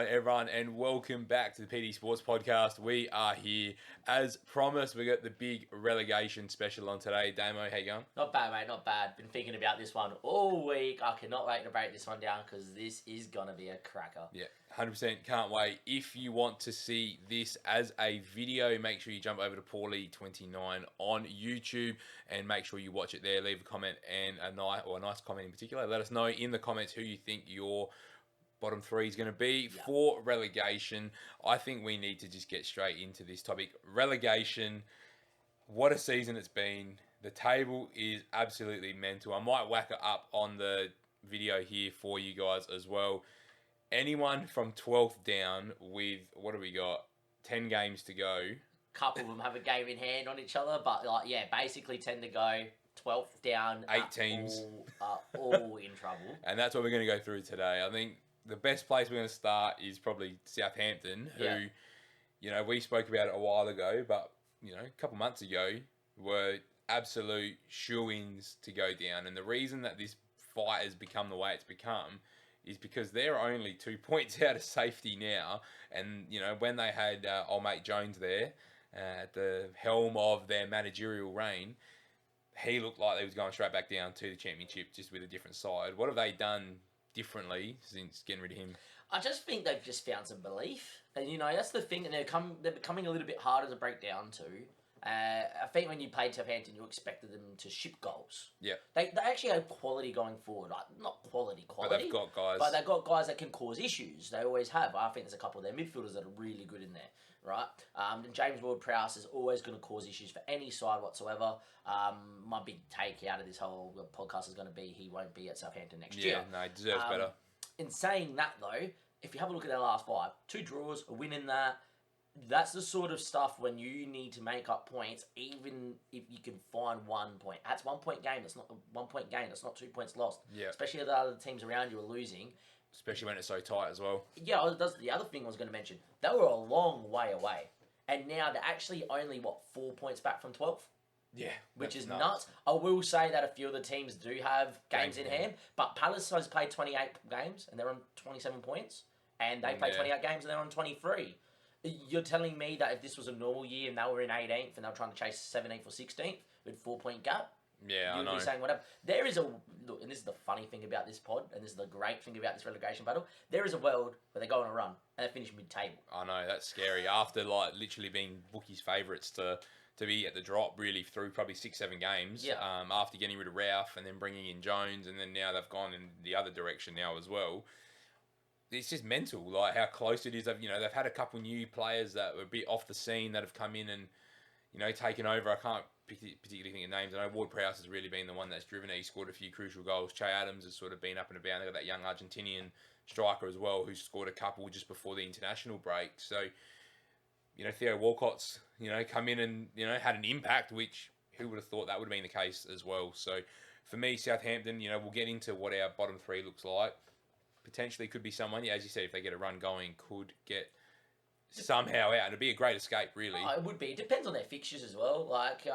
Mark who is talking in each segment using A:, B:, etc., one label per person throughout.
A: everyone, and welcome back to the PD Sports Podcast. We are here. As promised, we got the big relegation special on today. Damo, how you going?
B: Not bad, mate, not bad. Been thinking about this one all week. I cannot wait to break this one down because this is going to be a cracker.
A: Yeah, 100% can't wait. If you want to see this as a video, make sure you jump over to Paulie29 on YouTube and make sure you watch it there. Leave a comment and a nice comment in particular. Let us know in the comments who you think your bottom three is going to be for relegation. I think we need to just get straight into this topic. Relegation, what a season it's been. The table is absolutely mental. I might whack it up on the video here for you guys as well. Anyone from 12th down with, what do we got? 10 games to go.
B: Couple of them have a game in hand on each other, but basically 10 to go. 12th down.
A: 8 teams.
B: All in trouble.
A: And that's what we're going to go through today. I think the best place we're going to start is probably Southampton, who, we spoke about it a while ago, but, a couple months ago, were absolute shoo-ins to go down. And the reason that this fight has become the way it's become is because they're only 2 points out of safety now. And, when they had old mate Jones there at the helm of their managerial reign, he looked like he was going straight back down to the championship just with a different side. What have they done differently since getting rid of him?
B: I just think they've just found some belief. And, that's the thing. And they're becoming a little bit harder to break down to. I think when you played Southampton, you expected them to ship goals.
A: Yeah.
B: They actually have quality going forward. Like, not quality.
A: But they've got guys.
B: But they've got guys that can cause issues. They always have. I think there's a couple of their midfielders that are really good in there, right? And James Ward-Prowse is always going to cause issues for any side whatsoever. My big take out of this whole podcast is going to be he won't be at Southampton next year.
A: Yeah, no, he deserves better.
B: In saying that, though, if you have a look at their last 5, 2 draws, a win in that, that's the sort of stuff when you need to make up points, even if you can find 1 point. That's 1 point game. That's not a 1 point game. That's not 2 points lost.
A: Yeah.
B: Especially if the other teams around you are losing.
A: Especially when it's so tight as well.
B: Yeah, that's the other thing I was going to mention. They were a long way away. And now they're actually only, 4 points back from 12th?
A: Yeah.
B: Which is nuts. I will say that a few of the teams do have games in hand, but Palace has played 28 games and they're on 27 points. And they played 28 games and they're on 23. You're telling me that if this was a normal year and they were in 18th and they were trying to chase 17th or 16th with 4 point gap?
A: Yeah, I know.
B: You'd be saying whatever. There is look, and this is the funny thing about this pod, and this is the great thing about this relegation battle. There is a world where they go on a run and they finish mid-table.
A: I know, that's scary. After literally being bookies' favourites to be at the drop really through probably 6-7 games.
B: Yeah.
A: After getting rid of Ralph and then bringing in Jones, and then now they've gone in the other direction now as well. It's just mental, like how close it is. They've had a couple new players that were a bit off the scene that have come in and, taken over. I can't particularly think of names. I know Ward-Prowse has really been the one that's driven it. He scored a few crucial goals. Che Adams has sort of been up and about. They've got that young Argentinian striker as well who scored a couple just before the international break. So, Theo Walcott's, come in and, had an impact, which who would have thought that would have been the case as well. So, for me, Southampton, we'll get into what our bottom three looks like. Potentially could be someone, as you said, if they get a run going, could get somehow out. And it'd be a great escape, really.
B: It would be. It depends on their fixtures as well. Like,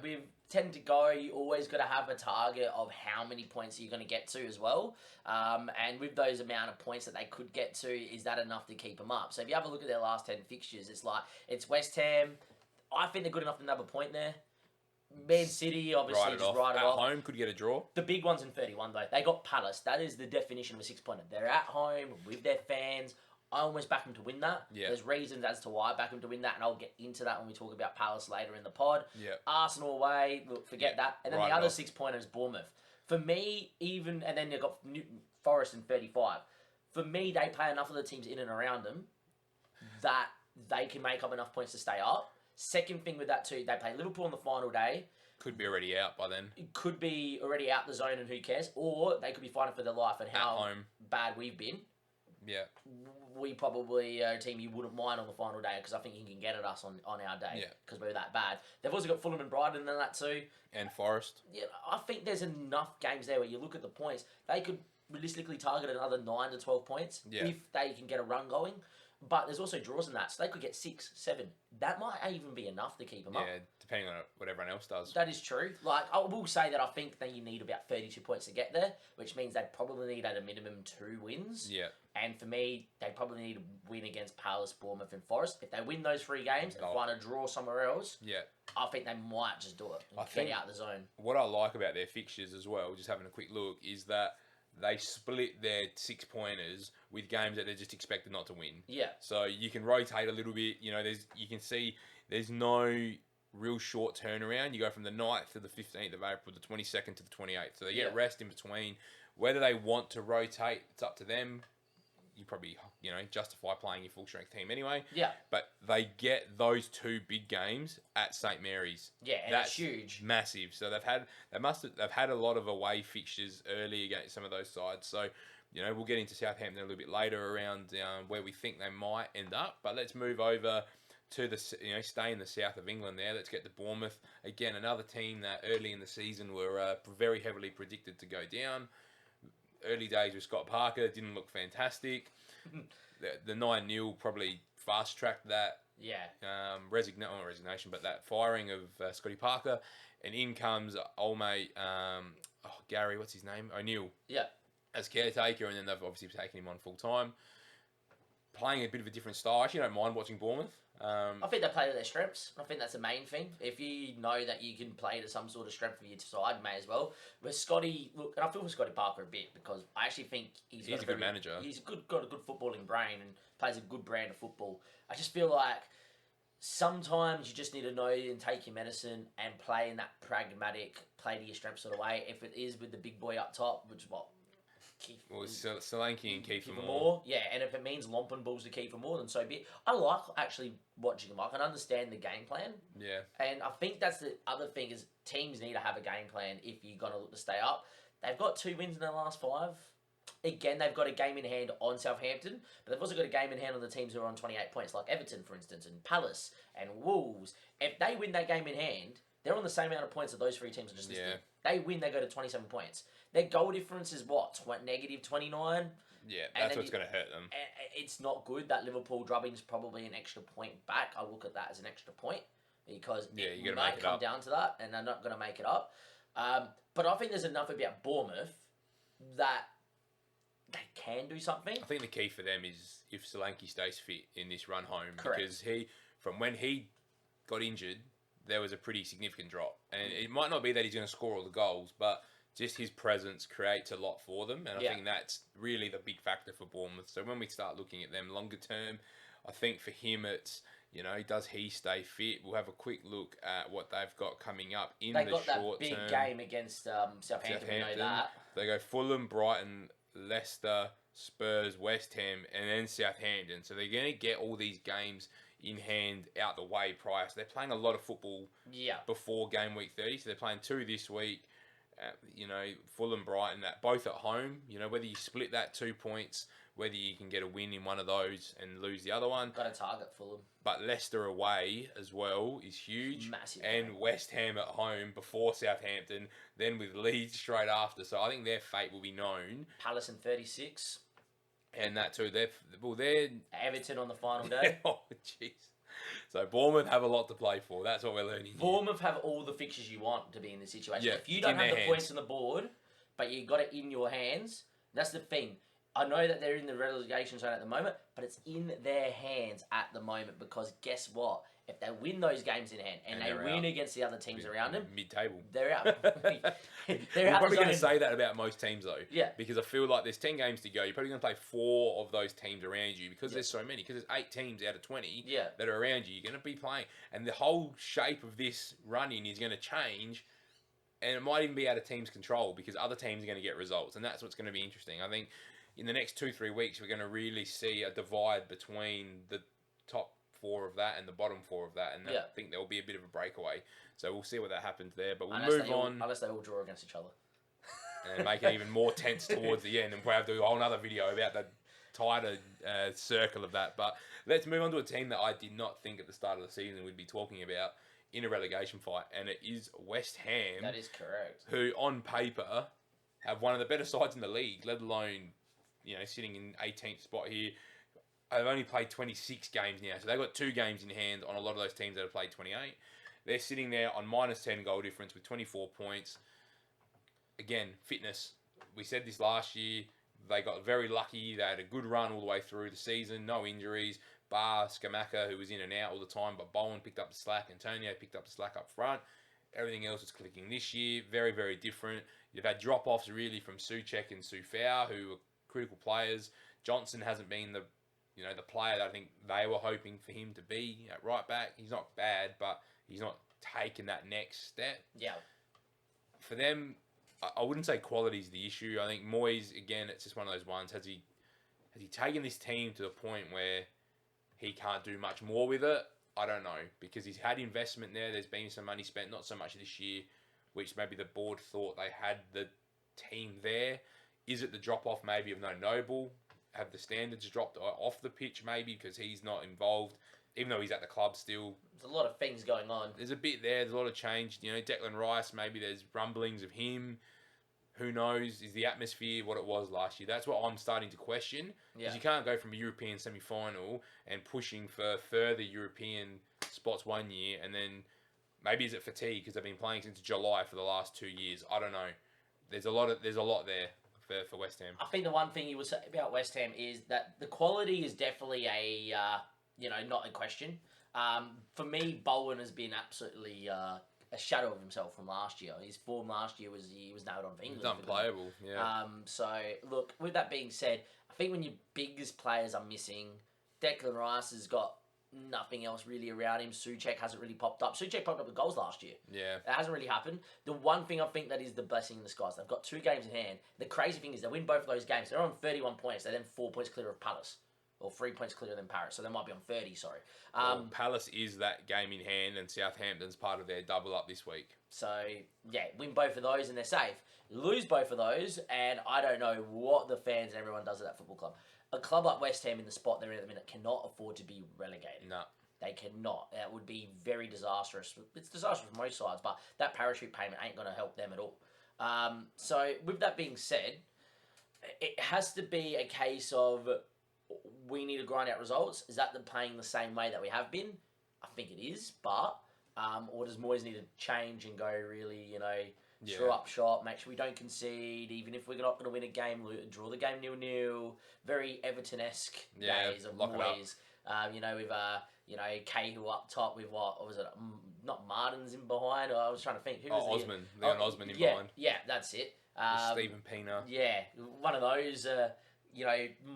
B: we tend to go, you always got to have a target of how many points you're going to get to as well. And with those amount of points that they could get to, is that enough to keep them up? So if you have a look at their last 10 fixtures, it's West Ham. I think they're good enough to nab a point there. Man City, obviously, just write it off.
A: At home, could get a draw.
B: The big one's in 31, though. They got Palace. That is the definition of a 6-pointer. They're at home with their fans. I almost back them to win that.
A: Yeah.
B: There's reasons as to why I back them to win that, and I'll get into that when we talk about Palace later in the pod.
A: Yeah.
B: Arsenal away, look, forget that. And then the other 6-pointer is Bournemouth. For me, and then they've got Forest in 35. For me, they play enough of the teams in and around them that they can make up enough points to stay up. Second thing with that too, they play Liverpool on the final day.
A: Could be already out by then.
B: It could be already out the zone and who cares. Or they could be fighting for their life and how bad we've been.
A: Yeah.
B: We probably are a team you wouldn't mind on the final day because I think you can get at us on our day because we're that bad. They've also got Fulham and Brighton in that too.
A: And Forest.
B: Yeah, I think there's enough games there where you look at the points. They could realistically target another 9 to 12 points if they can get a run going. but there's also draws in that, so they could get 6, 7. That might even be enough to keep them up.
A: Yeah, depending on what everyone else does.
B: That is true. Like, I will say that I think that you need about 32 points to get there, which means they probably need at a minimum 2 wins.
A: Yeah.
B: And for me, they probably need to win against Palace, Bournemouth, and Forest. If they win those 3 games and find a draw somewhere else,
A: yeah,
B: I think they might just do it and get out the zone.
A: What I like about their fixtures as well, just having a quick look, is that they split their 6-pointers with games that they're just expected not to win.
B: Yeah.
A: So you can rotate a little bit. You know, you can see there's no real short turnaround. You go from the 9th to the 15th of April, the 22nd to the 28th. So they get rest in between. Whether they want to rotate, it's up to them. You probably, justify playing your full-strength team anyway.
B: Yeah.
A: But they get those 2 big games at St. Mary's.
B: Yeah, and that's huge.
A: Massive. So they've had a lot of away fixtures early against some of those sides. So, we'll get into Southampton a little bit later around where we think they might end up. But let's move over to stay in the south of England there. Let's get to Bournemouth. Again, another team that early in the season were very heavily predicted to go down. Early days with Scott Parker didn't look fantastic. The 9-0 probably fast-tracked that.
B: Yeah.
A: Resignation, but that firing of Scotty Parker. And in comes old mate, Gary, what's his name? O'Neill.
B: Yeah.
A: As caretaker, and then they've obviously taken him on full-time. Playing a bit of a different style. I actually don't mind watching Bournemouth.
B: I think they play to their strengths. I think that's the main thing. If you know that you can play to some sort of strength for your side, may as well. With Scotty, look, and I feel for Scotty Parker a bit because I actually think he's
A: a good manager.
B: He's got a good footballing brain and plays a good brand of football. I just feel like sometimes you just need to know and take your medicine and play in that pragmatic, play to your strengths sort of way. If it is with the big boy up top, which is what?
A: Solanke and Kiefer
B: Moore. Yeah, and if it means lumping balls to Kiefer Moore, then so be it. I like actually watching them. I can understand the game plan.
A: Yeah.
B: And I think that's the other thing is teams need to have a game plan if you're going to look to stay up. They've got 2 wins in their last 5. Again, they've got a game in hand on Southampton, but they've also got a game in hand on the teams who are on 28 points, like Everton, for instance, and Palace, and Wolves. If they win that game in hand, they're on the same amount of points that those 3 teams are just listed. They win, they go to 27 points. Their goal difference is what? Negative 29?
A: Yeah, that's what's going to hurt them.
B: It's not good. That Liverpool drubbing's probably an extra point back. I look at that as an extra point because it might come down to that, and they're not going to make it up. But I think there's enough about Bournemouth that they can do something.
A: I think the key for them is if Solanke stays fit in this run home.
B: Correct.
A: Because from when he got injured, there was a pretty significant drop. And it might not be that he's going to score all the goals, but just his presence creates a lot for them. And I think that's really the big factor for Bournemouth. So when we start looking at them longer term, I think for him it's, does he stay fit? We'll have a quick look at what they've got coming up in the short term.
B: They got that big game against Southampton, we know that.
A: They go Fulham, Brighton, Leicester, Spurs, West Ham, and then Southampton. So they're going to get all these games in hand out the way prior. So they're playing a lot of football before game week 30. So they're playing 2 this week. Fulham, Brighton, both at home. Whether you split that 2 points, whether you can get a win in one of those and lose the other one.
B: Got to target Fulham.
A: But Leicester away as well is huge.
B: Massive.
A: And game. West Ham at home before Southampton, then with Leeds straight after. So I think their fate will be known.
B: Palace in 36.
A: And that too. They're
B: Everton on the final day.
A: Oh, jeez. So Bournemouth have a lot to play for. That's what we're learning.
B: Bournemouth have all the fixtures you want to be in this situation.
A: Yeah,
B: if you don't have the points on the board, but you got it in your hands, that's the thing. I know that they're in the relegation zone at the moment, but it's in their hands at the moment because guess what? If they win those games in hand and they win against the other teams around them,
A: mid-table,
B: they're out.
A: We're probably going to say that about most teams though.
B: Yeah.
A: Because I feel like there's 10 games to go. You're probably going to play 4 of those teams around you because there's so many. Because there's 8 teams out of 20 that are around you. You're going to be playing. And the whole shape of this run-in is going to change. And it might even be out of teams' control because other teams are going to get results. And that's what's going to be interesting. I think in the next 2-3 weeks, we're going to really see a divide between the top 4 of that and the bottom 4 of that, and I think there will be a bit of a breakaway. So we'll see what that happens there. But we'll move on.
B: Unless they all draw against each other.
A: And make it even more tense towards the end. And we'll have to do a whole other video about the tighter circle of that. But let's move on to a team that I did not think at the start of the season we'd be talking about in a relegation fight. And it is West Ham.
B: That is correct.
A: Who, on paper, have one of the better sides in the league, let alone, sitting in 18th spot here. They've only played 26 games now, so they've got 2 games in hand on a lot of those teams that have played 28. They're sitting there on minus 10 goal difference with 24 points. Again, fitness. We said this last year. They got very lucky. They had a good run all the way through the season. No injuries. Bar Skamaka, who was in and out all the time, but Bowen picked up the slack. Antonio picked up the slack up front. Everything else is clicking this year. Very, very different. You've had drop-offs really from Souček and Sufau, who are critical players. Johnson hasn't been the player that I think they were hoping for him to be at right back. He's not bad, but he's not taken that next step.
B: Yeah.
A: For them, I wouldn't say quality is the issue. I think Moyes, again, it's just one of those ones. Has he taken this team to the point where he can't do much more with it? I don't know, because he's had investment there. There's been some money spent, not so much this year, which maybe the board thought they had the team there. Is it the drop-off maybe of No Noble? Have the standards dropped off the pitch maybe because he's not involved, even though he's at the club still?
B: There's a lot of things going on.
A: There's a bit there. There's a lot of change. Declan Rice, maybe there's rumblings of him. Who knows? Is the atmosphere what it was last year? That's what I'm starting to question. Because you can't go from a European semi-final and pushing for further European spots one year, and then maybe is it fatigue because they've been playing since July for the last 2 years? I don't know. There's a lot there for West Ham.
B: I think the one thing you would say about West Ham is that the quality is definitely not in question. For me, Bowen has been absolutely a shadow of himself from last year. His form last year was nailed on for England.
A: He's unplayable, yeah.
B: So, look, with that being said, I think when your biggest players are missing, Declan Rice has got nothing else really around him. Souček hasn't really popped up. Souček popped up with goals last year.
A: Yeah.
B: It hasn't really happened. The one thing I think that is the blessing in disguise, they've got 2 games in hand. The crazy thing is they win both of those games. They're on 31 points. They're then 4 points clear of Palace. Or 3 points clearer than Paris, so they might be on 30, sorry.
A: Palace is that game in hand, and Southampton's part of their double up this week.
B: So, yeah, win both of those and they're safe. Lose both of those, and I don't know what the fans and everyone does at that football club. A club like West Ham in the spot they're in at the minute cannot afford to be relegated.
A: No.
B: They cannot. That would be very disastrous. It's disastrous for most sides, but that parachute payment ain't going to help them at all. So, with that being said, it has to be a case of we need to grind out results. Is that them playing the same way that we have been? I think it is, but or does Moyes need to change and go really, screw up shop, make sure we don't concede, even if we're not going to win a game, draw the game 0-0. Very Everton-esque days of Moyes. With Cahill up top with what was it? Not Martin's in behind. I was trying to think who was
A: Osman, Leon Osman in behind.
B: Yeah, that's it.
A: Stephen Pienaar.
B: Yeah, one of those.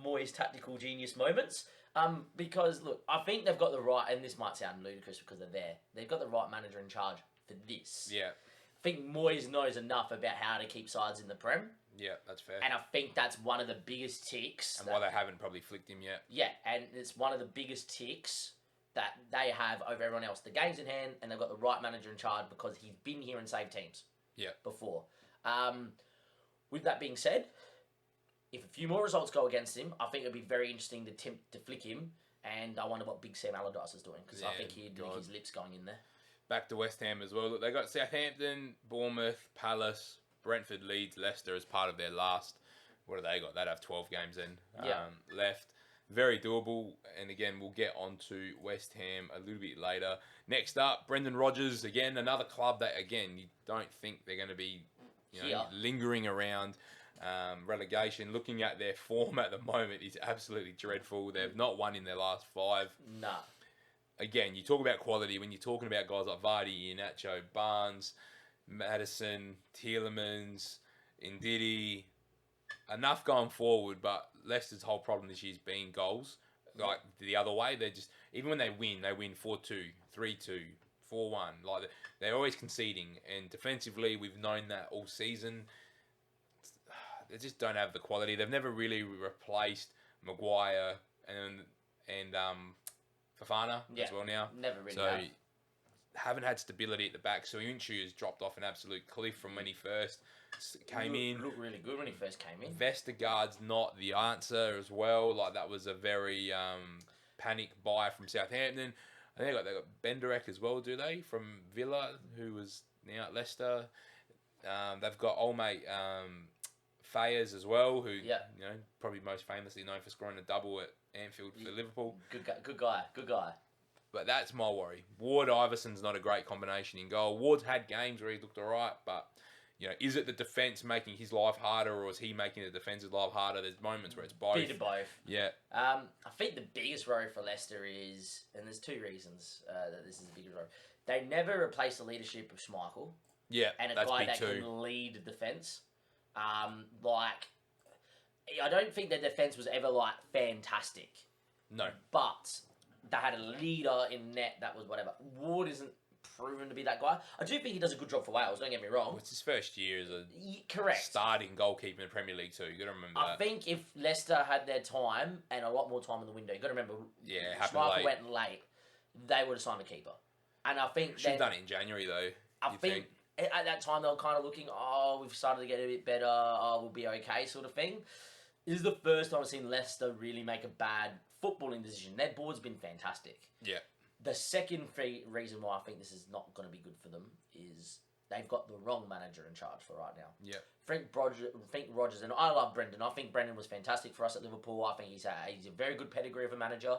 B: Moyes tactical genius moments. Because, look, I think they've got the right, and this might sound ludicrous because they're there, they've got the right manager in charge for this.
A: Yeah.
B: I think Moyes knows enough about how to keep sides in the Prem.
A: Yeah, that's fair.
B: And I think that's one of the biggest ticks.
A: And why they haven't probably flicked him yet.
B: Yeah, and it's one of the biggest ticks that they have over everyone else. The game's in hand, and they've got the right manager in charge because he's been here and saved teams.
A: Yeah.
B: Before. With that being said, if a few more results go against him, I think it'd be very interesting to attempt to flick him. And I wonder what Big Sam Allardyce is doing because I think he'd lick his lips going in there.
A: Back to West Ham as well. Look, they got Southampton, Bournemouth, Palace, Brentford, Leeds, Leicester as part of their last. What have they got? They'd have 12 games left. Very doable. And again, we'll get on to West Ham a little bit later. Next up, Brendan Rodgers. Again, another club that, again, you don't think they're going to be lingering around. Relegation. Looking at their form at the moment is absolutely dreadful. They've not won in their last 5.
B: Nah.
A: Again, you talk about quality when you're talking about guys like Vardy, Iheanacho, Barnes, Maddison, Tielemans, Ndidi. Enough going forward, but Leicester's whole problem this year has been goals. Like the other way, they're just, even when they win 4-2, 3-2, 4-1. Like they're always conceding, and defensively, we've known that all season. They just don't have the quality. They've never really replaced Maguire and Fofana as well now.
B: Never really.
A: So haven't had stability at the back. So Yunchu has dropped off an absolute cliff from when he first came in.
B: Looked really good when he first came in.
A: Vestergaard's not the answer as well. Like that was a very panic buy from Southampton. I think they got Benderek as well, do they? From Villa, who was now at Leicester. They've got old mate Fayers as well, who
B: Yeah.
A: you know probably most famously known for scoring a double at Anfield for Liverpool.
B: Good guy.
A: But that's my worry. Ward Iverson's not a great combination in goal. Ward's had games where he looked alright, but you know, is it the defence making his life harder, or is he making the defence's life harder? There's moments where it's both.
B: Bit of both.
A: Yeah.
B: I think the biggest worry for Leicester is, and there's two reasons that this is the biggest worry. They never replaced the leadership of Schmeichel.
A: Yeah,
B: And a
A: that's
B: guy
A: big
B: that
A: too.
B: can lead defence. I don't think their defence was ever fantastic.
A: No.
B: But they had a leader in net that was whatever. Ward isn't proven to be that guy. I do think he does a good job for Wales, don't get me wrong.
A: Well, it's his first year as a
B: correct
A: starting goalkeeper in the Premier League too. You got to remember
B: I
A: that.
B: think if Leicester had their time and a lot more time in the window, you got to remember,
A: Yeah, it happened
B: Schmeichel
A: late.
B: went late, they would have signed a keeper. And I think
A: Should have done it in January though.
B: I think at that time they were kind of looking, we've started to get a bit better, we'll be okay, sort of thing. This is the first time I've seen Leicester really make a bad footballing decision. Their board's been fantastic.
A: Yeah.
B: The second reason why I think this is not going to be good for them is they've got the wrong manager in charge for right now.
A: Yeah.
B: Frank Rodgers, and I love Brendan. I think Brendan was fantastic for us at Liverpool. I think he's a very good pedigree of a manager.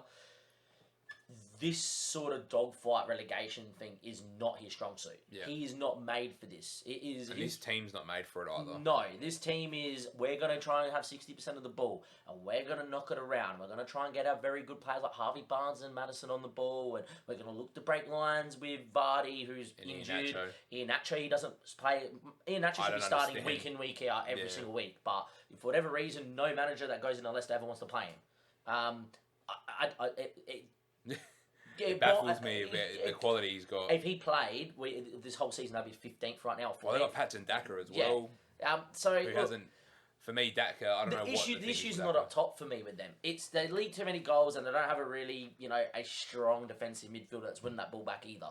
B: This sort of dogfight relegation thing is not his strong suit.
A: Yeah.
B: He is not made for this. It is.
A: And this team's not made for it either.
B: No, this team is. We're going to try and have 60% of the ball, and we're going to knock it around. We're going to try and get our very good players like Harvey Barnes and Maddison on the ball, and we're going to look to break lines with Vardy, who's
A: And
B: injured.
A: Iheanacho.
B: Iheanacho, he doesn't play. Iheanacho should be starting
A: understand.
B: week in, week out every
A: Yeah.
B: single week, but for whatever reason, no manager that goes into Leicester ever wants to play him.
A: It baffles me a bit, the quality he's got.
B: If he played, this whole season, that'd be 15th right now.
A: Well, they got Patson Daka as
B: Yeah.
A: well.
B: So
A: Who hasn't? For me, Daka, I don't know what
B: the issue's not up top for me with them. It's they lead too many goals and they don't have a really, a strong defensive midfielder that's winning that ball back either.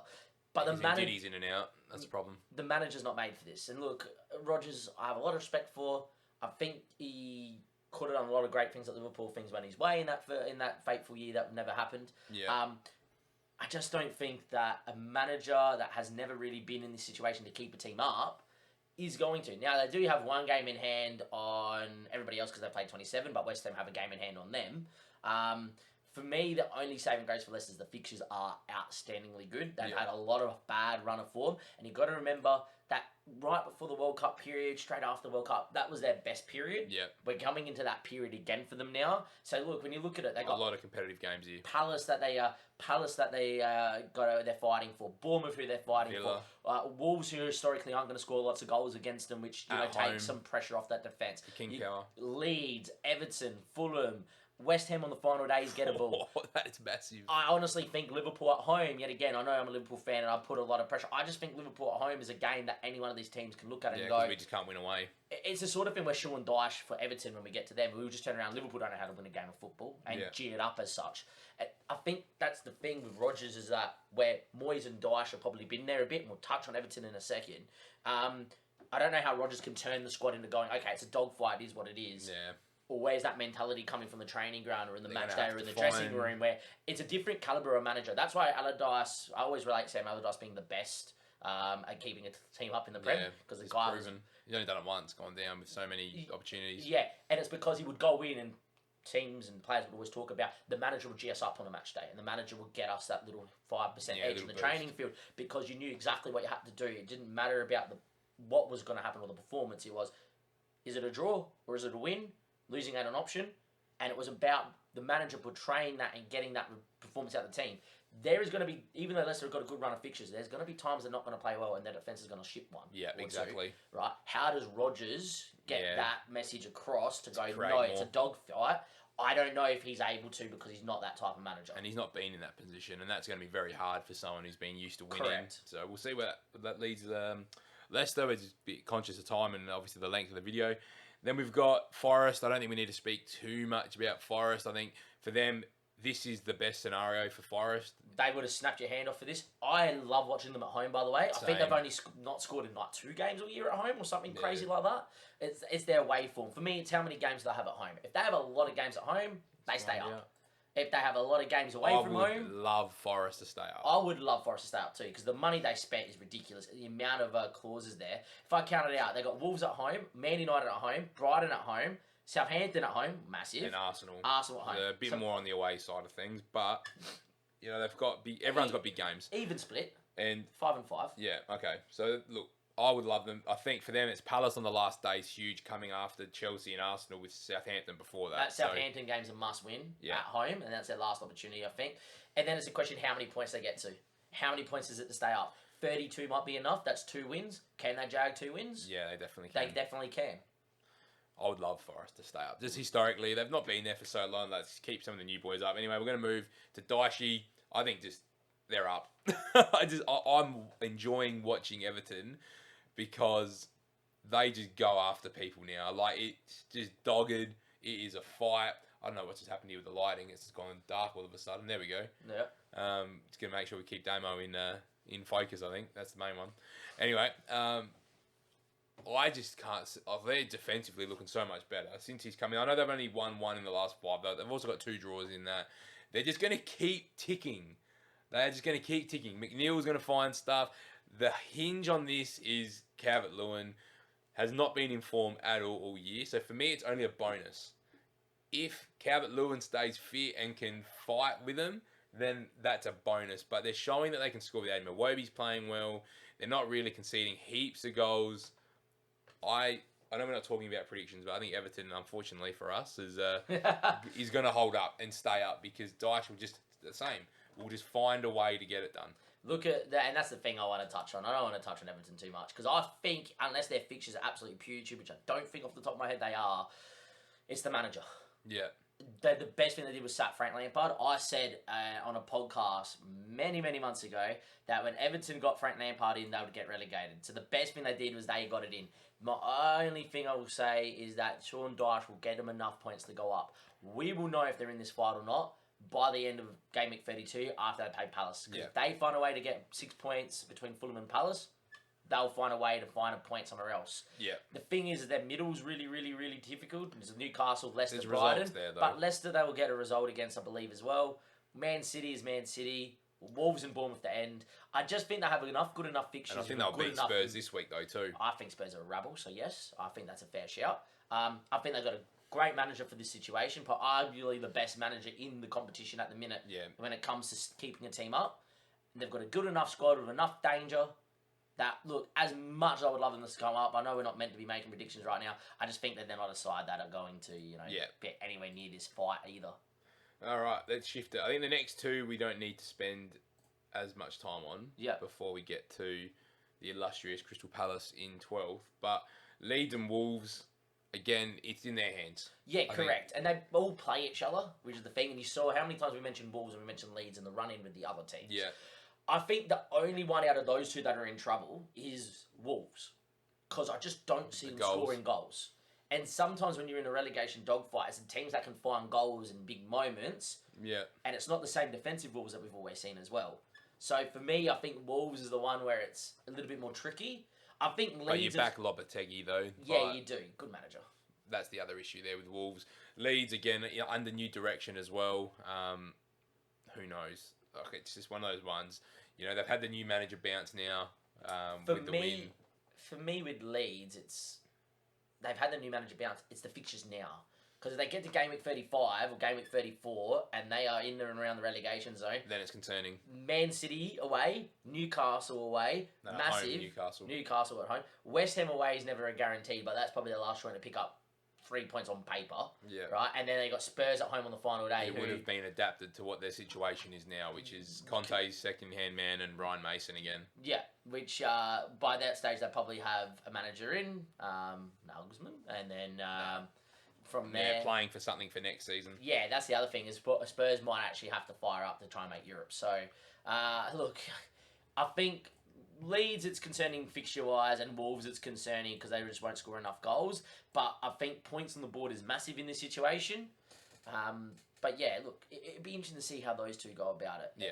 B: But the manager,
A: Diddy's in and out. That's the problem.
B: the manager's not made for this. And look, Rodgers, I have a lot of respect for. I think he could have done a lot of great things at Liverpool. Things went his way in that fateful year that never happened.
A: Yeah.
B: I just don't think that a manager that has never really been in this situation to keep a team up is going to. Now, they do have one game in hand on everybody else because they played 27, but West Ham have a game in hand on them. For me, the only saving grace for Leicester is the fixtures are outstandingly good. They've had a lot of bad run of form, and you've got to remember that right before the World Cup period, straight after the World Cup, that was their best period.
A: Yeah.
B: We're coming into that period again for them now. So look, when you look at it, they got
A: a lot of competitive games here.
B: Palace that they they're fighting for. Bournemouth who they're fighting
A: Villa.
B: for. Wolves who historically aren't going to score lots of goals against them, which
A: At home.
B: takes some pressure off that defence.
A: King Power.
B: Leeds, Everton, Fulham. West Ham on the final day is gettable.
A: That's massive.
B: I honestly think Liverpool at home, yet again, I know I'm a Liverpool fan and I put a lot of pressure. I just think Liverpool at home is a game that any one of these teams can look at and
A: Yeah,
B: go,
A: because we just can't win away.
B: it's the sort of thing where Sean Dyche for Everton, when we get to them, we will just turn around, Liverpool don't know how to win a game of football and G it up as such. I think that's the thing with Rodgers is that where Moyes and Dyche have probably been there a bit, and we'll touch on Everton in a second. I don't know how Rodgers can turn the squad into going, okay, it's a dogfight, it is what it is.
A: Yeah.
B: Or where's that mentality coming from the training ground or in the
A: They're
B: match
A: gonna
B: day
A: have
B: or in
A: to
B: the dressing
A: find-
B: room where it's a different caliber of manager. That's why Allardyce, I always relate Sam Allardyce being the best at keeping a team up in the Prem. Because the
A: he's
B: guy was,
A: proven. He's only done it once, gone down with so many opportunities.
B: yeah, and it's because he would go in and teams and players would always talk about the manager would G us up on a match day and the manager would get us that little 5% edge in
A: little
B: the
A: boost.
B: training field because you knew exactly what you had to do. It didn't matter about what was going to happen or the performance. It was, is it a draw or is it a win? Losing ain't an option. And it was about the manager portraying that and getting that performance out of the team. There is going to be, even though Leicester have got a good run of fixtures, there's going to be times they're not going to play well and their defence is going to ship one.
A: Yeah,
B: or
A: exactly.
B: two, right? How does Rodgers get that message across to go,
A: create
B: no, it's
A: more.
B: a dogfight? I don't know if he's able to because he's not that type of manager.
A: And he's not been in that position, and that's going to be very hard for someone who's been used to winning.
B: Correct.
A: So we'll see where that leads. Leicester is a bit conscious of time and obviously the length of the video. Then we've got Forest. I don't think we need to speak too much about Forest. I think for them, this is the best scenario for Forest.
B: They would have snapped your hand off for this. I love watching them at home, by the way. I think
A: Same.
B: they've only not scored in 2 games a year at home or something crazy like that. It's their waveform. For me, it's how many games they have at home. If they have a lot of games at home, they stay up. If they have a lot of games away
A: I
B: from
A: would
B: home,
A: love Forest to stay up.
B: I would love Forest to stay up too, because the money they spent is ridiculous. The amount of clauses there. If I count it out, they got Wolves at home, Man United at home, Brighton at home, Southampton at home, massive,
A: And Arsenal.
B: Arsenal at home.
A: A bit more on the away side of things, but they've got everyone's got big games.
B: Even split.
A: And
B: 5 and 5.
A: yeah, okay. So look, I would love them. I think for them, it's Palace on the last day is huge, coming after Chelsea and Arsenal with Southampton before that.
B: That Southampton game's a must-win at home, and that's their last opportunity, I think. And then it's a question how many points they get to. How many points is it to stay up? 32 might be enough. That's 2 wins. Can they jag 2 wins?
A: Yeah, they definitely can.
B: They definitely can.
A: I would love Forest to stay up. Just historically, they've not been there for so long. Let's keep some of the new boys up. Anyway, we're going to move to Daishi. I think they're up. I'm enjoying watching Everton because they just go after people now. Like, it's just dogged. It is a fight. I don't know what's just happened here with the lighting. It's just gone dark all of a sudden. There we go.
B: Yeah.
A: It's going to make sure we keep Damo in focus, I think. That's the main one. Anyway, I just can't... they're defensively looking so much better since he's come in. I know they've only won 1 in the last 5, though. They've also got 2 draws in that. They're just going to keep ticking. They're just going to keep ticking. McNeil's going to find stuff. The hinge on this is Calvert-Lewin has not been in form at all year. So for me, it's only a bonus. If Calvert-Lewin stays fit and can fight with them, then that's a bonus. But they're showing that they can score with Adam Iwobi's playing well. They're not really conceding heaps of goals. I know we're not talking about predictions, but I think Everton, unfortunately for us, is going to hold up and stay up because Dyche will just the same. We'll just find a way to get it done.
B: Look at that, and that's the thing I want to touch on. I don't want to touch on Everton too much because I think unless their fixtures are absolutely putrid, which I don't think off the top of my head they are, it's the manager.
A: Yeah.
B: The best thing they did was sack Frank Lampard. I said on a podcast many months ago that when Everton got Frank Lampard in, they would get relegated. So the best thing they did was they got it in. My only thing I will say is that Sean Dyche will get them enough points to go up. We will know if they're in this fight or not by the end of game week 32 after they play Palace. Because if they find a way to get 6 points between Fulham and Palace, they'll find a way to find a point somewhere else.
A: Yeah.
B: The thing is that their middle's really difficult. There's Newcastle, Leicester,
A: There's
B: Brighton.
A: results there, though.
B: But Leicester, they will get a result against, I believe, as well. Man City is Man City. Wolves and Bournemouth to end. I just think they have good enough fixtures.
A: And I think they'll beat Spurs this week, though, too.
B: I think Spurs are a rabble, so yes, I think that's a fair shout. I think they've got a great manager for this situation, but arguably the best manager in the competition at the minute when it comes to keeping a team up. They've got a good enough squad with enough danger that, look, as much as I would love them to come up, I know we're not meant to be making predictions right now. I just think that they're not a side that are going to, get anywhere near this fight either.
A: All right, let's shift it. I think the next 2 we don't need to spend as much time on before we get to the illustrious Crystal Palace in 12th. But Leeds and Wolves, again, it's in their hands.
B: Yeah, correct. And they all play each other, which is the thing. And you saw how many times we mentioned Wolves and we mentioned Leeds in the run-in with the other teams.
A: Yeah.
B: I think the only one out of those 2 that are in trouble is Wolves. Because I just don't see them scoring goals. And sometimes when you're in a relegation dogfight, it's the teams that can find goals in big moments.
A: Yeah.
B: And it's not the same defensive Wolves that we've always seen as well. So for me, I think Wolves is the one where it's a little bit more tricky. I think Leeds...
A: But you back Lopetegui, though.
B: Yeah, you do. Good manager.
A: That's the other issue there with Wolves. Leeds, again, under new direction as well. Who knows? It's just one of those ones. They've had the new manager bounce now with the win.
B: For me, with Leeds, they've had the new manager bounce. It's the fixtures now. Because if they get to game week 35 or game week 34 and they are in there and around the relegation zone...
A: Then it's concerning.
B: Man City away, Newcastle away, massive.
A: Home,
B: Newcastle at home. West Ham away is never a guarantee, but that's probably the last trying to pick up 3 points on paper.
A: Yeah.
B: Right? And then they got Spurs at home on the final day.
A: It would have been adapted to what their situation is now, which is Conte's second-hand man and Ryan Mason again.
B: Yeah, which by that stage they probably have a manager in, Nagelsmann, and then... From there,
A: they're playing for something for next season.
B: Yeah, that's the other thing is Spurs might actually have to fire up to try and make Europe. So, look, I think Leeds it's concerning fixture-wise and Wolves it's concerning because they just won't score enough goals. But I think points on the board is massive in this situation. But yeah, look, it'd be interesting to see how those 2 go about it.
A: Yeah.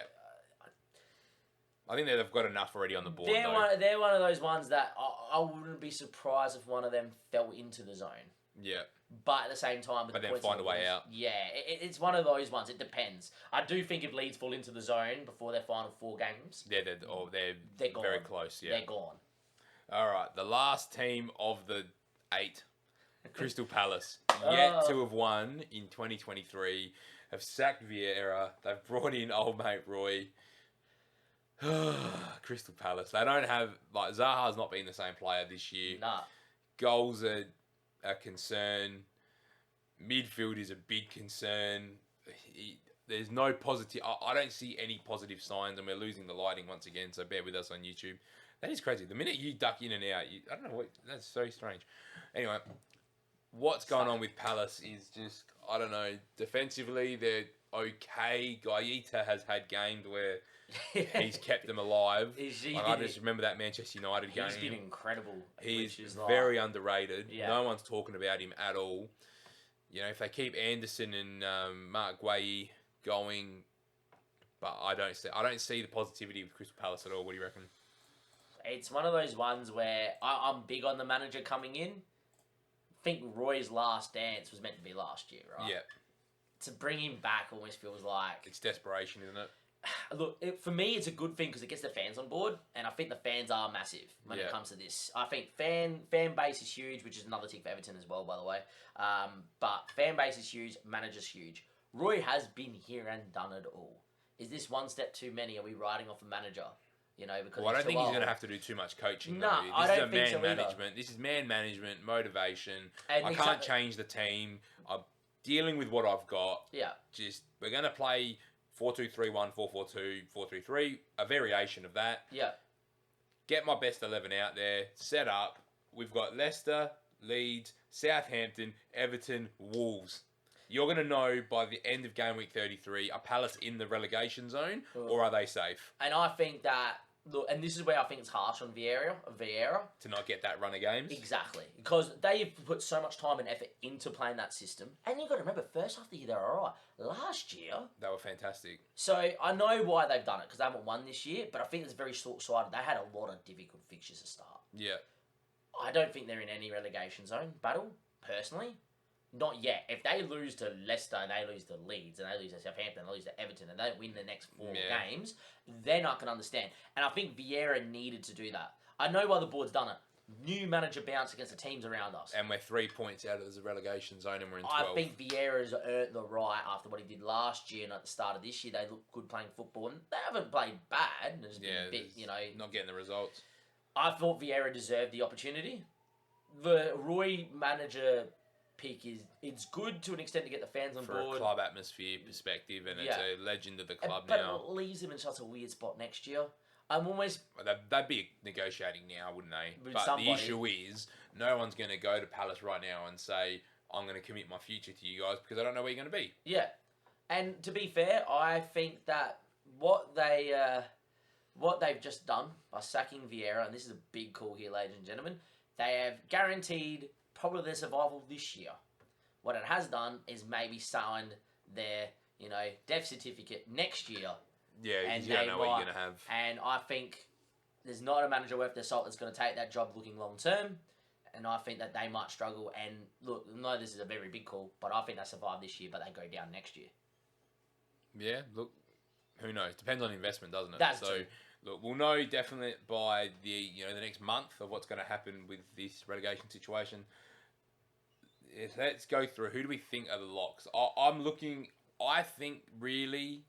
A: I think they've got enough already on the board,
B: they're one of those ones that I wouldn't be surprised if one of them fell into the zone.
A: Yeah.
B: But at the same time, with
A: But
B: the
A: then
B: points
A: find
B: on
A: a way
B: the board,
A: out.
B: yeah, it's one of those ones. It depends. I do think if Leeds fall into the zone before their final 4 games,
A: They're
B: gone.
A: very close. Yeah.
B: They're gone.
A: All right, the last team of the 8, Crystal Palace, yet to have won in 2023, have sacked Vieira. They've brought in old mate Roy. Crystal Palace. They don't have Zaha's not been the same player this year.
B: Nah.
A: Goals are a concern. Midfield is a big concern. There's no positive. I don't see any positive signs, and we're losing the lighting once again. So bear with us on YouTube. That is crazy. The minute you duck in and out, I don't know what. That's so strange. Anyway, what's going on with Palace is just I don't know. Defensively, they're okay. Gaeta has had games where he's kept them alive. I just remember that Manchester United game.
B: He's been incredible.
A: He's very underrated.
B: Yeah.
A: No one's talking about him at all. You know, if they keep Anderson and Mark Guay going, but I don't see the positivity with Crystal Palace at all. What do you reckon?
B: It's one of those ones where I'm big on the manager coming in. I think Roy's last dance was meant to be last year, right?
A: Yeah.
B: To bring him back almost feels like...
A: It's desperation, isn't it?
B: Look, for me, it's a good thing because it gets the fans on board, and I think the fans are massive when it comes to this. I think fan base is huge, which is another thing for Everton as well, by the way. But fan base is huge, manager's huge. Roy has been here and done it all. Is this one step too many? Are we riding off a manager? You know, because
A: I don't think he's going to have to do too much coaching.
B: No,
A: This is man management. This is man management, motivation. And I can't change the team. I'm dealing with what I've got.
B: Yeah.
A: We're going to play 4-2-3-1, 4-4-2, 4-3-3, a variation of that.
B: Yeah.
A: Get my best 11 out there, set up. We've got Leicester, Leeds, Southampton, Everton, Wolves. You're going to know by the end of game week 33, are Palace in the relegation zone or are they safe?
B: And I think that, look, and this is where I think it's harsh on Vieira.
A: To not get that run of games?
B: Exactly. Because they've put so much time and effort into playing that system. And you've got to remember, first half of the year, they were all right. Last year...
A: They were fantastic.
B: So, I know why they've done it, because they haven't won this year, but I think it's very short-sighted. They had a lot of difficult fixtures to start.
A: Yeah.
B: I don't think they're in any relegation zone battle, personally. Not yet. If they lose to Leicester and they lose to Leeds and they lose to Southampton and they lose to Everton and they don't win the next 4 games, then I can understand. And I think Vieira needed to do that. I know why the board's done it. New manager bounce against the teams around us.
A: And we're 3 points out of the relegation zone and we're in 12.
B: I think Vieira's earned the right after what he did last year and at the start of this year. They look good playing football and they haven't played bad. There's been a bit,
A: not getting the results.
B: I thought Vieira deserved the opportunity. The Roy manager... pick is it's good to an extent to get the fans on board.
A: For a club atmosphere perspective, and it's a legend of the club
B: but
A: now.
B: But it leaves them in such a weird spot next year. I'm almost...
A: They'd be negotiating now, wouldn't they? But
B: somebody.
A: The issue is, no one's going to go to Palace right now and say, I'm going to commit my future to you guys because I don't know where you're going to be.
B: Yeah. And to be fair, I think that what they've just done by sacking Vieira, and this is a big call here, ladies and gentlemen, they have guaranteed... probably their survival this year. What it has done is maybe signed their, death certificate next year.
A: Yeah, because you don't know what you're going to have.
B: And I think there's not a manager worth their salt that's going to take that job looking long term. And I think that they might struggle. And look, no, this is a very big call, but I think they survive this year, but they go down next year.
A: Yeah, look, who knows? Depends on investment, doesn't it?
B: That's true.
A: Look, we'll know definitely by the next month of what's going to happen with this relegation situation. Let's go through. Who do we think are the locks? I'm looking. I think really,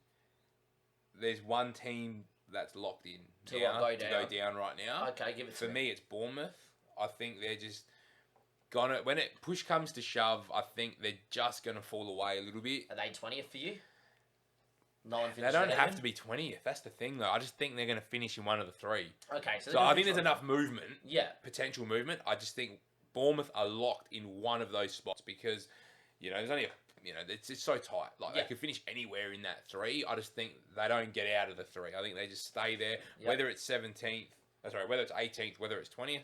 A: there's one team that's locked in
B: to go
A: down right now.
B: Okay, give it to me.
A: For me, it's Bournemouth. I think they're just gonna. When it push comes to shove, I think they're just gonna fall away a little bit.
B: Are they 20th for you? No one
A: they don't have to be 20th. That's the thing, though. I just think they're going to finish in one of the 3.
B: Okay,
A: so I think there's enough movement.
B: Yeah.
A: Potential movement. I just think Bournemouth are locked in one of those spots because, there's only it's so tight. Like they could finish anywhere in that 3. I just think they don't get out of the 3. I think they just stay there. Yep. Whether it's 17th, whether it's 18th, whether it's 20th,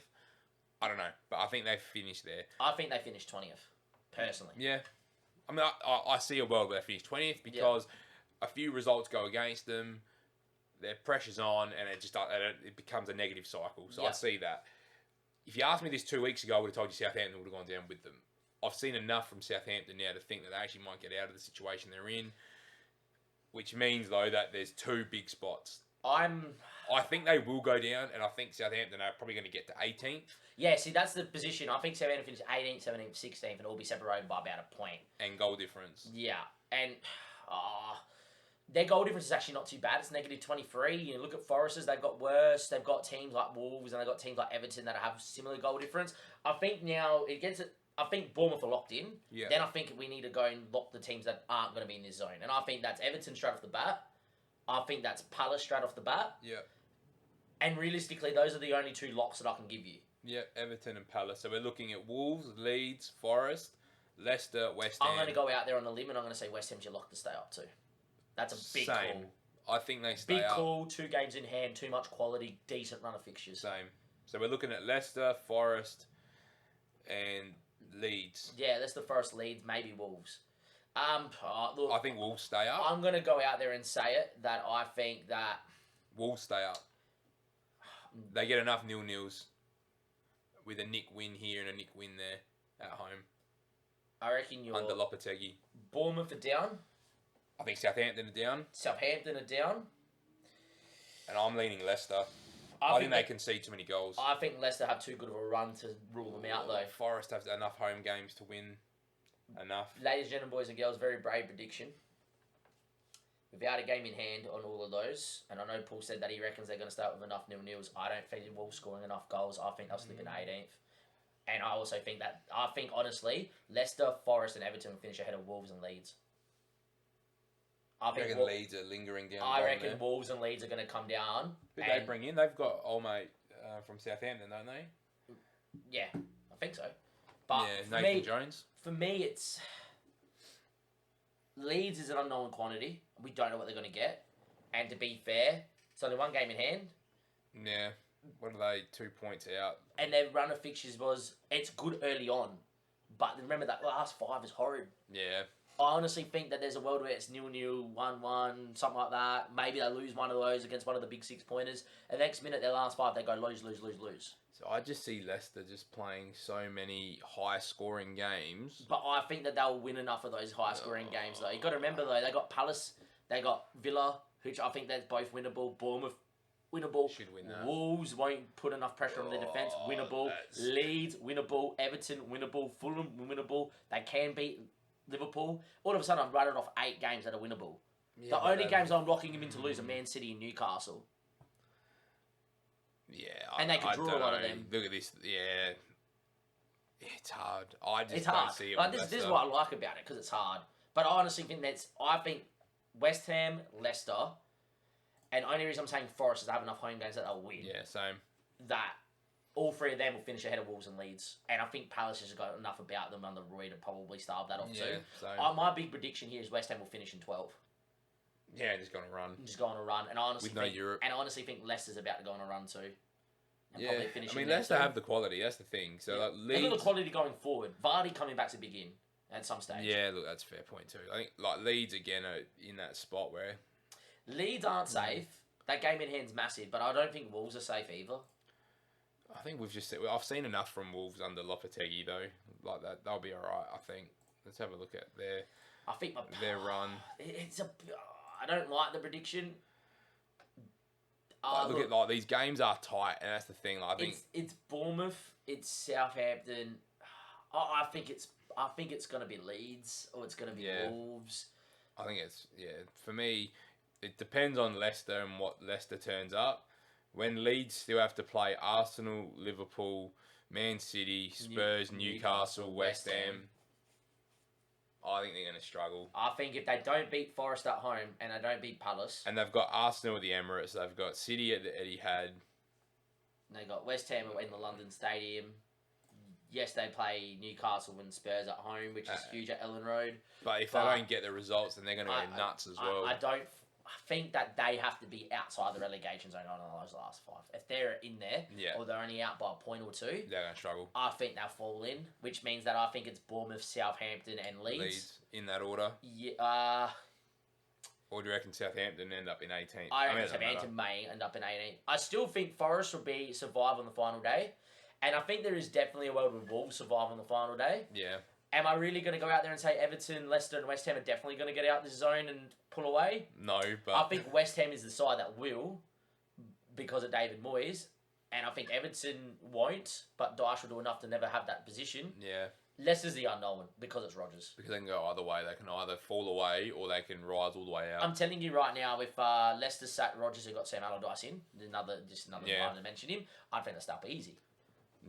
A: I don't know. But I think they finish there.
B: I think they finish 20th, personally.
A: Yeah. I mean, I see a world where they finish 20th because... Yep. A few results go against them, their pressure's on, and it becomes a negative cycle. So I see that. If you asked me this 2 weeks ago, I would have told you Southampton would have gone down with them. I've seen enough from Southampton now to think that they actually might get out of the situation they're in, which means though that there's 2 big spots. I think they will go down, and I think Southampton are probably going to get to 18th.
B: Yeah, see, that's the position. I think Southampton finish 18th, 17th, 16th, and all be separated by about a point.
A: And goal difference.
B: Yeah, and their goal difference is actually not too bad. It's negative 23. You look at Foresters, they've got worse. They've got teams like Wolves, and they've got teams like Everton that have similar goal difference. I think now it gets it. I think Bournemouth are locked in.
A: Yeah.
B: Then I think we need to go and lock the teams that aren't going to be in this zone. And I think that's Everton straight off the bat. I think that's Palace straight off the bat.
A: Yeah.
B: And realistically, those are the only 2 locks that I can give you.
A: Yeah, Everton and Palace. So we're looking at Wolves, Leeds, Forest, Leicester, West Ham.
B: I'm going to go out there on the limb and I'm going to say West Ham's your lock to stay up to. That's a big call.
A: I think they stay
B: big
A: up.
B: call, 2 games in hand, too much quality, decent run of fixtures.
A: Same. So we're looking at Leicester, Forest, and Leeds.
B: Yeah, Leicester, Forest, Leeds, maybe Wolves. Look,
A: I think Wolves stay up.
B: I'm going to go out there and say it, that I think that...
A: Wolves stay up. They get enough 0-0s with a Nick win here and a Nick win there at home.
B: I reckon you're...
A: Under Lopetegui.
B: Bournemouth are down.
A: I think Southampton are down.
B: Southampton are down.
A: And I'm leaning Leicester. I think they concede too many goals.
B: I think Leicester have too good of a run to rule them out, though.
A: Forest have enough home games to win. Enough.
B: Ladies and gentlemen, boys and girls, very brave prediction. Without a game in hand on all of those, and I know Paul said that he reckons they're going to start with enough 0-0s. I don't think Wolves scoring enough goals. I think they'll slip in 18th. And I also think that, honestly, Leicester, Forest, and Everton will finish ahead of Wolves and Leeds.
A: I reckon Leeds are lingering down.
B: I reckon Wolves and Leeds are going to come down.
A: Who they bring in? They've got old mate from Southampton, don't they?
B: Yeah, I think so. But
A: yeah, Nathan Jones.
B: For me, it's... Leeds is an unknown quantity. We don't know what they're going to get. And to be fair, it's only 1 game in hand.
A: Yeah. What are they? 2 points out.
B: And their run of fixtures it's good early on. But remember that last 5 is horrid.
A: Yeah.
B: I honestly think that there's a world where it's 0-0, 1-1, something like that. Maybe they lose one of those against one of the big 6 pointers. And the next minute, their last 5, they go lose.
A: So I just see Leicester just playing so many high-scoring games.
B: But I think that they'll win enough of those high-scoring games, though. You've got to remember, though, they got Palace, they got Villa, which I think that's both winnable. Bournemouth, winnable.
A: Should win that.
B: Wolves won't put enough pressure on their defence, winnable. Leeds, winnable. Everton, winnable. Fulham, winnable. They can beat Liverpool. All of a sudden, I've rattled off 8 games that are winnable. Yeah, the only games I'm locking them in to lose are Man City and Newcastle.
A: Yeah,
B: and they could draw a lot of them.
A: Look at this. Yeah, it's hard. I just
B: it's
A: don't
B: hard.
A: see it.
B: Like, this is what I like about it, because it's hard. But I honestly think I think West Ham, Leicester, and the only reason I'm saying Forest is they have enough home games that they'll win.
A: Yeah, same.
B: That all 3 of them will finish ahead of Wolves and Leeds. And I think Palace has got enough about them under Roy to probably starve that off too.
A: Same.
B: My big prediction here is West Ham will finish in 12.
A: Yeah, just going to run.
B: Just go on a run. And I honestly
A: With no Europe.
B: And I honestly think Leicester's about to go on a run too. And
A: Yeah, I mean, Leicester have the quality. That's the thing. So like,
B: Leeds... They've got the quality going forward. Vardy coming back's a big in at some stage.
A: Yeah, look, that's a fair point too. I think like Leeds again are in that spot where
B: Leeds aren't safe. That game in hand's massive, but I don't think Wolves are safe either.
A: I think I've seen enough from Wolves under Lopetegui though. Like that, they'll be all right. I think. Let's have a look at their run.
B: I don't like the prediction.
A: Look at these games are tight, and that's the thing. Like, I think
B: it's Bournemouth, it's Southampton. I think it's going to be Leeds or it's going to be Wolves.
A: I think for me, it depends on Leicester and what Leicester turns up. When Leeds still have to play Arsenal, Liverpool, Man City, Spurs, Newcastle, West Ham. I think they're going to struggle.
B: I think if they don't beat Forest at home and they don't beat Palace...
A: And they've got Arsenal at the Emirates. They've got City at the Etihad.
B: They got West Ham in the London Stadium. Yes, they play Newcastle and Spurs at home, which is huge at Ellen Road.
A: But if they don't get the results, then they're going to go nuts as well.
B: I think that they have to be outside the relegation zone on those last 5. If they're in there, or they're only out by a point or 2,
A: they're going to struggle.
B: I think they'll fall in, which means that I think it's Bournemouth, Southampton, and Leeds.
A: In that order?
B: Yeah.
A: Or do you reckon Southampton end up in 18th?
B: I reckon Southampton may end up in 18th. I still think Forest will survive on the final day, and I think there is definitely a world where Wolves survive on the final day.
A: Yeah.
B: Am I really going to go out there and say Everton, Leicester, and West Ham are definitely going to get out this zone and pull away?
A: No, but
B: I think West Ham is the side that will because of David Moyes, and I think Everton won't, but Dyche will do enough to never have that position.
A: yeah,
B: Leicester's the unknown because it's Rodgers.
A: because they can go either way. They can either fall away or they can rise all the way out.
B: I'm telling you right now, if Leicester sat Rodgers and got Sam Allardyce in, another
A: Yeah.
B: time to mention him, I think they'll start easy.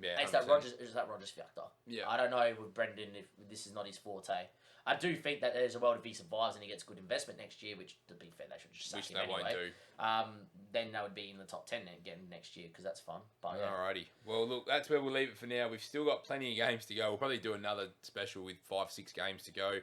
A: Yeah,
B: It's that
A: 100%.
B: Rodgers factor.
A: Yeah.
B: I don't know with Brendan if this is not his forte. I do think that there's a world if he survives and he gets good investment next year, which to be fair they should just sack
A: Which
B: him
A: they
B: anyway.
A: won't do.
B: Then they would be in the top 10 again next year because that's fun. But yeah.
A: Alrighty. Well, look, that's where we'll leave it for now. We've still got plenty of games to go. We'll probably do another special with 5-6 games to go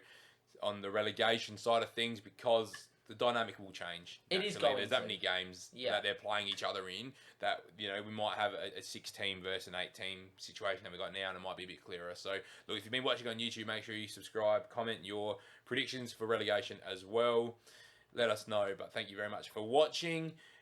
A: on the relegation side of things because the dynamic will change.
B: It is
A: naturally.
B: going
A: There's that
B: to.
A: many games
B: Yeah.
A: that they're playing each other in that, you know, we might have a 6-team versus an 8-team situation that we've got now and it might be a bit clearer. So, look, if you've been watching on YouTube, make sure you subscribe, comment your predictions for relegation as well. Let us know. But thank you very much for watching.